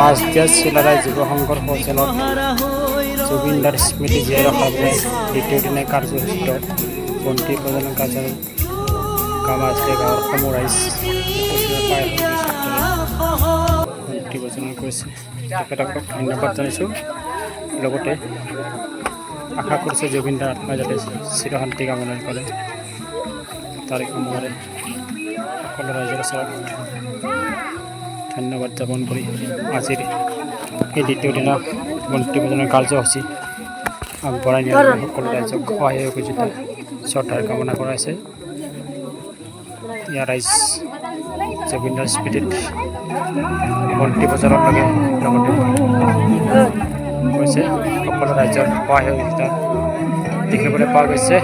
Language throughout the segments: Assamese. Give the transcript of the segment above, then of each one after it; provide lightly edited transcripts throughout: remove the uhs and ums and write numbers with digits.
মাছদিয়া চিলাৰাই যুৱ সংঘৰ সঞ্চালক জুবিনদাৰ স্মৃতি জীয়াই ৰখাৰ বাবে দ্বিতীয় দিনা কাৰ্যসূচীত বন্তি প্ৰদানৰ কাৰ্যৰ কামাজদিয়া গাঁৱৰ সমূহ ৰাইজ বন্তি প্ৰদান কৰিছে। তেখেতসকলক ধন্যবাদ জনাইছোঁ। লগতে আশা কৰিছোঁ জুবিনদাৰ আত্মা যাতে চিৰশান্তি কামনা কৰে। তাৰে কামনাৰে সকলো ৰাইজৰ ওচৰত ধন্যবাদ জ্ঞাপন কৰি আজিৰ এই দ্বিতীয় দিনা বন্তি প্ৰদানৰ কাৰ্যসূচী আগবঢ়াই নিয়াৰ বাবে সকলো ৰাইজক সহায় সহযোগিতা শ্ৰদ্ধাৰ কামনা কৰাইছে। ইয়াৰ ৰাইজ জুবিনদাৰ স্মৃতিত বন্তি প্ৰজ্বলন লগতে কৈছে সকলো ৰাইজৰ সহায় সহযোগিতা দেখিবলৈ পোৱা গৈছে।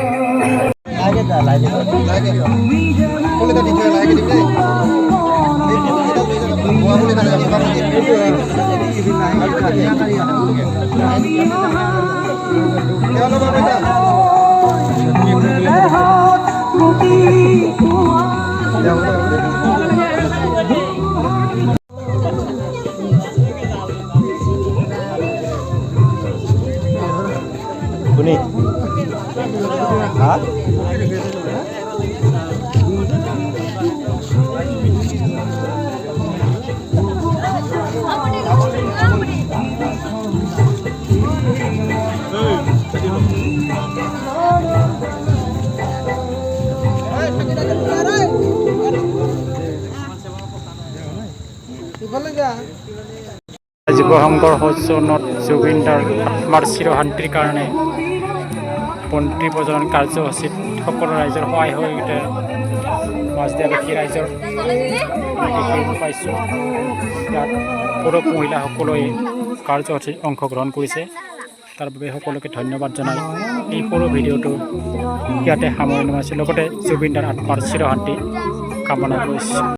যুৱ সংঘৰ সৌজন্যত জুবিনদাৰ আত্মাৰ চিৰশান্তিৰ কাৰণে বন্তি প্ৰজ্বলন কাৰ্যসূচীত সকলো ৰাইজৰ সহায় সহযোগিতাৰে মাছদিয়াবাসী ৰাইজৰ দেখিব পাইছোঁ। ইয়াত পুৰুষ মহিলাসকলে কাৰ্যসূচীত অংশগ্ৰহণ কৰিছে। তাৰ বাবে সকলোকে ধন্যবাদ জনাই এই সৰু ভিডিঅ'টো ইয়াতে সামৰণি মাৰিছোঁ। লগতে জুবিনদাৰ আত্মাৰ চিৰশান্তি কামনা কৰিছোঁ।